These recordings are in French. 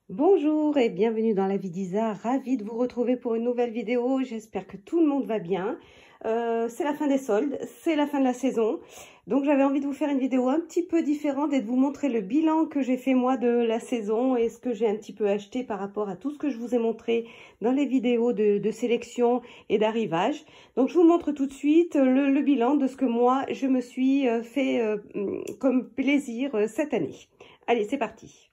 Bonjour et bienvenue dans la vie d'Isa, ravie de vous retrouver pour une nouvelle vidéo, j'espère que tout le monde va bien. C'est la fin des soldes, c'est la fin de la saison, donc j'avais envie de vous faire une vidéo un petit peu différente et de vous montrer le bilan que j'ai fait moi de la saison et ce que j'ai un petit peu acheté par rapport à tout ce que je vous ai montré dans les vidéos de sélection et d'arrivage. Donc je vous montre tout de suite le bilan de ce que moi je me suis fait comme plaisir cette année. Allez, c'est parti!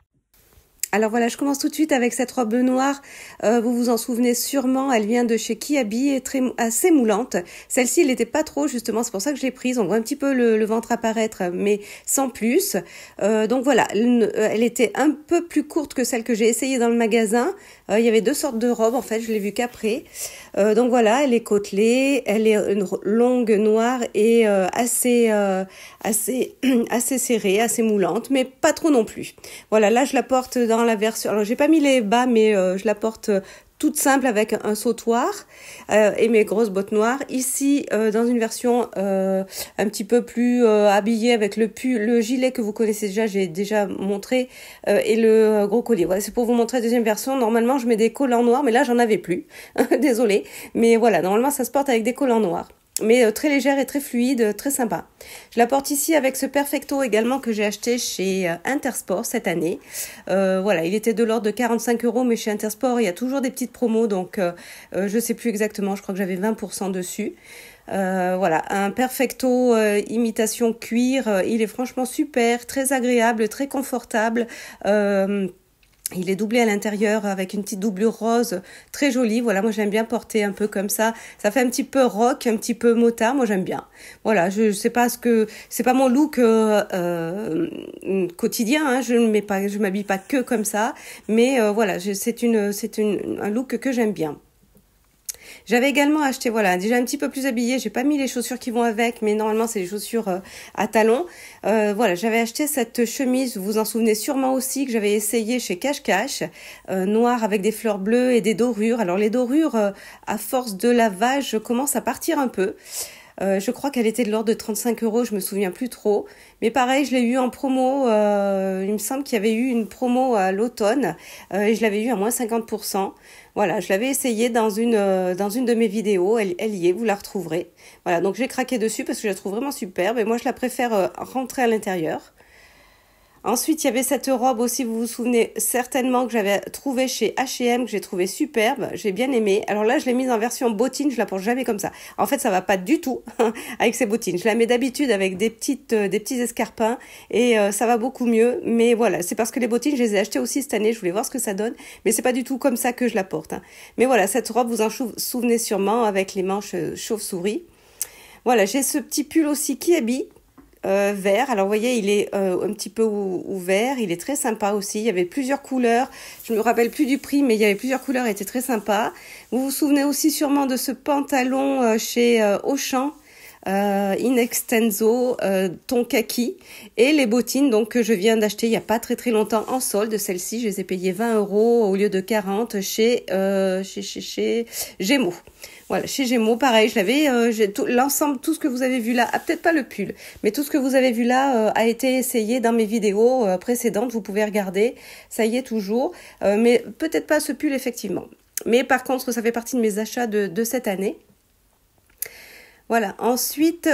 Alors voilà, je commence tout de suite avec cette robe noire. Vous vous en souvenez sûrement, elle vient de chez Kiabi, et assez moulante. Celle-ci, elle n'était pas trop, justement, c'est pour ça que je l'ai prise. On voit un petit peu le ventre apparaître, mais sans plus. Donc voilà, elle était un peu plus courte que celle que j'ai essayée dans le magasin. Il y avait deux sortes de robes, en fait, je l'ai vue qu'après. Donc voilà, elle est côtelée, elle est longue, noire et assez serrée, assez moulante, mais pas trop non plus. Voilà, là je la porte dans la version, alors j'ai pas mis les bas, mais je la porte toute simple avec un sautoir et mes grosses bottes noires. Ici, dans une version un petit peu plus habillée avec le gilet que vous connaissez déjà, j'ai déjà montré, et le gros collier. Voilà, c'est pour vous montrer la deuxième version. Normalement, je mets des collants noirs, mais là, j'en avais plus. Désolée. Mais voilà, normalement, ça se porte avec des collants noirs. Mais très légère et très fluide, très sympa. Je la porte ici avec ce Perfecto également que j'ai acheté chez Intersport cette année. Voilà, il était de l'ordre de 45 €, mais chez Intersport, il y a toujours des petites promos, donc je sais plus exactement, je crois que j'avais 20% dessus. Voilà, un Perfecto imitation cuir, il est franchement super, très agréable, très confortable. Il est doublé à l'intérieur avec une petite doublure rose très jolie. Voilà, moi j'aime bien porter un peu comme ça. Ça fait un petit peu rock, un petit peu motard. Moi j'aime bien. Voilà, je sais pas c'est pas mon look quotidien. Hein. Je m'habille pas que comme ça. Mais voilà, c'est un look que j'aime bien. J'avais également acheté, voilà, déjà un petit peu plus habillée. J'ai pas mis les chaussures qui vont avec, mais normalement c'est les chaussures à talons. Voilà, j'avais acheté cette chemise, vous vous en souvenez sûrement aussi, que j'avais essayé chez Cache Cache, noire avec des fleurs bleues et des dorures. Alors les dorures, à force de lavage, commencent à partir un peu. Je crois qu'elle était de l'ordre de 35 €, je me souviens plus trop. Mais pareil, je l'ai eu en promo, il me semble qu'il y avait eu une promo à l'automne, et je l'avais eu à moins 50%. Voilà, je l'avais essayé dans une de mes vidéos, elle y est, vous la retrouverez. Voilà, donc j'ai craqué dessus parce que je la trouve vraiment superbe et moi je la préfère rentrer à l'intérieur. Ensuite, il y avait cette robe aussi, vous vous souvenez certainement, que j'avais trouvée chez H&M, que j'ai trouvée superbe, j'ai bien aimé. Alors là, je l'ai mise en version bottine, je la porte jamais comme ça. En fait, ça va pas du tout avec ces bottines. Je la mets d'habitude avec des petits escarpins et ça va beaucoup mieux. Mais voilà, c'est parce que les bottines, je les ai achetées aussi cette année, je voulais voir ce que ça donne. Mais c'est pas du tout comme ça que je la porte. Hein. Mais voilà, cette robe, vous en souvenez sûrement avec les manches chauve-souris. Voilà, j'ai ce petit pull aussi Kiabi. Vert, alors vous voyez il est un petit peu ouvert, il est très sympa aussi, il y avait plusieurs couleurs, je me rappelle plus du prix mais il y avait plusieurs couleurs, il était très sympa. Vous vous souvenez aussi sûrement de ce pantalon chez Auchan, in extenso, ton kaki, et les bottines donc que je viens d'acheter il y a pas très longtemps en solde. Celles-ci je les ai payées 20 € au lieu de 40 chez Gémeaux. Voilà, chez Gémeaux, pareil, l'ensemble, tout ce que vous avez vu là, peut-être pas le pull, mais tout ce que vous avez vu là a été essayé dans mes vidéos précédentes, vous pouvez regarder, ça y est toujours, mais peut-être pas ce pull effectivement. Mais par contre, ça fait partie de mes achats de cette année. Voilà, ensuite,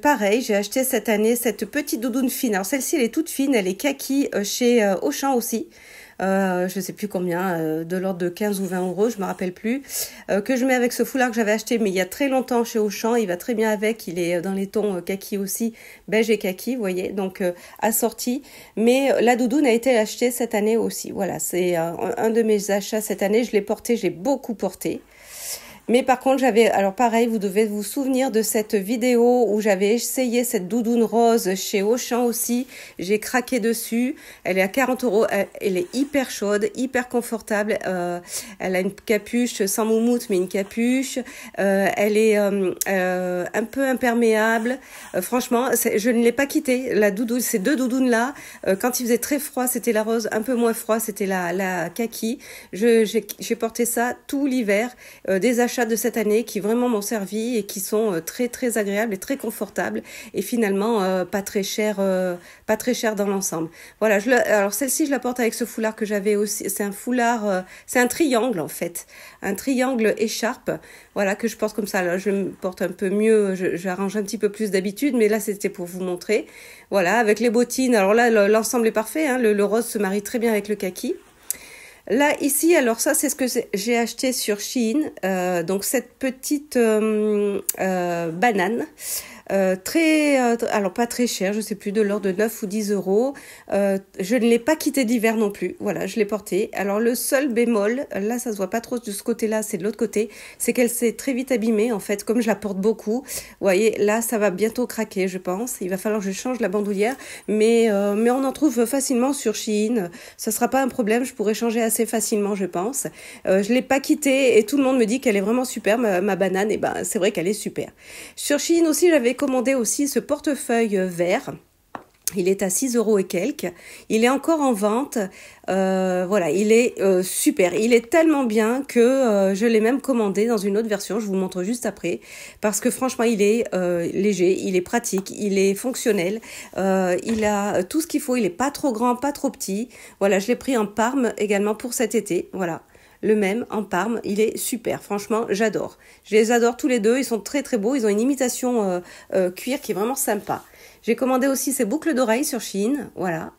pareil, j'ai acheté cette année cette petite doudoune fine. Alors celle-ci, elle est toute fine, elle est kaki chez Auchan aussi. Je sais plus combien, de l'ordre de 15 ou 20 €, je me rappelle plus, que je mets avec ce foulard que j'avais acheté, mais il y a très longtemps chez Auchan, il va très bien avec, il est dans les tons kaki aussi, beige et kaki, vous voyez, donc assorti, mais la doudoune a été achetée cette année aussi, voilà, c'est un de mes achats cette année, je l'ai porté, j'ai beaucoup porté. Mais par contre, alors pareil, vous devez vous souvenir de cette vidéo où j'avais essayé cette doudoune rose chez Auchan aussi. J'ai craqué dessus. Elle est à 40 €. Elle est hyper chaude, hyper confortable. Elle a une capuche sans moumoute, mais une capuche. Elle est un peu imperméable. Franchement, je ne l'ai pas quittée. La doudoune, ces deux doudounes là, quand il faisait très froid, c'était la rose. Un peu moins froid, c'était la kaki. J'ai porté ça tout l'hiver. Des achats achats de cette année qui vraiment m'ont servi et qui sont très très agréables et très confortables et finalement pas très cher dans l'ensemble. Voilà, alors celle-ci je la porte avec ce foulard que j'avais aussi, c'est un foulard, c'est un triangle en fait, un triangle écharpe, voilà, que je porte comme ça. Là je me porte un peu mieux, j'arrange un petit peu plus d'habitude, mais là c'était pour vous montrer. Voilà, avec les bottines, alors là l'ensemble est parfait, hein, le rose se marie très bien avec le kaki. Là, ici, alors ça, c'est ce que j'ai acheté sur Shein. Donc, cette petite banane. Alors pas très cher, je sais plus, de l'ordre de 9 ou 10 euros. Je ne l'ai pas quitté d'hiver non plus. Voilà, je l'ai portée. Alors, le seul bémol, là, ça se voit pas trop de ce côté-là, c'est de l'autre côté. C'est qu'elle s'est très vite abîmée, en fait, comme je la porte beaucoup. Vous voyez, là, ça va bientôt craquer, je pense. Il va falloir que je change la bandoulière. Mais on en trouve facilement sur Shein. Ça sera pas un problème, je pourrais changer assez facilement, je pense. Je l'ai pas quittée et tout le monde me dit qu'elle est vraiment super, ma banane. Et ben, c'est vrai qu'elle est super. Sur Shein aussi, j'avais commandé aussi ce portefeuille vert. Il est à 6 euros et quelques. Il est encore en vente. Voilà, il est super. Il est tellement bien que je l'ai même commandé dans une autre version. Je vous montre juste après. Parce que franchement, il est léger, il est pratique, il est fonctionnel. Il a tout ce qu'il faut. Il est pas trop grand, pas trop petit. Voilà, je l'ai pris en Parme également pour cet été. Voilà. Le même en Parme, il est super, franchement j'adore. Je les adore tous les deux, ils sont très très beaux, ils ont une imitation cuir qui est vraiment sympa. J'ai commandé aussi ces boucles d'oreilles sur Shein, voilà,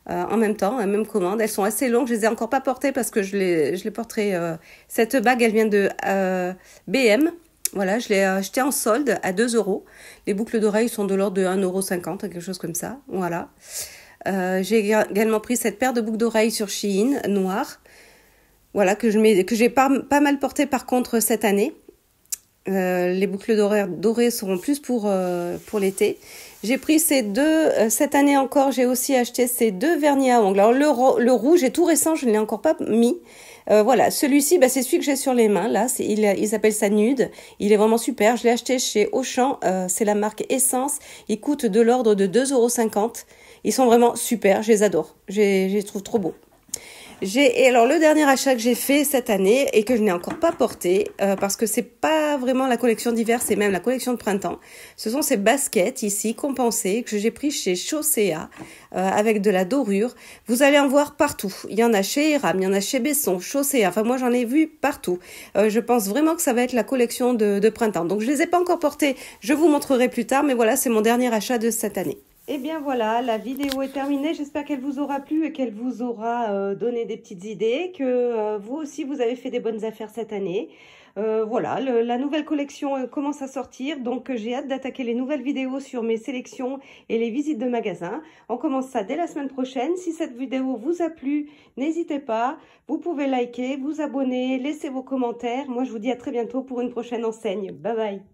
en même temps, la même commande. Elles sont assez longues, je les ai encore pas portées parce que je les porterai. Cette bague, elle vient de BM. Voilà, je l'ai acheté en solde à 2 euros. Les boucles d'oreilles sont de l'ordre de 1,50 €, quelque chose comme ça, voilà. J'ai également pris cette paire de boucles d'oreilles sur Shein, noires. Voilà, que j'ai pas mal porté par contre cette année. Les boucles dorées seront plus pour l'été. J'ai pris ces deux, cette année encore, j'ai aussi acheté ces deux vernis à ongles. Alors le rouge est tout récent, je ne l'ai encore pas mis. Voilà, celui-ci, c'est celui que j'ai sur les mains, là, il s'appelle ça Nude. Il est vraiment super, je l'ai acheté chez Auchan, c'est la marque Essence. Il coûte de l'ordre de 2,50 €. Ils sont vraiment super, je les adore, je les trouve trop beaux. Et alors le dernier achat que j'ai fait cette année et que je n'ai encore pas porté parce que c'est pas vraiment la collection d'hiver, c'est même la collection de printemps. Ce sont ces baskets ici compensées que j'ai pris chez Chaussea avec de la dorure. Vous allez en voir partout. Il y en a chez Eram, il y en a chez Besson, Chaussea. Enfin moi j'en ai vu partout. Je pense vraiment que ça va être la collection de printemps. Donc je les ai pas encore portées. Je vous montrerai plus tard, mais voilà, c'est mon dernier achat de cette année. Eh bien voilà, la vidéo est terminée. J'espère qu'elle vous aura plu et qu'elle vous aura donné des petites idées, que vous aussi vous avez fait des bonnes affaires cette année. Voilà, la nouvelle collection commence à sortir, donc j'ai hâte d'attaquer les nouvelles vidéos sur mes sélections et les visites de magasins. On commence ça dès la semaine prochaine. Si cette vidéo vous a plu, n'hésitez pas, vous pouvez liker, vous abonner, laisser vos commentaires. Moi je vous dis à très bientôt pour une prochaine enseigne. Bye bye.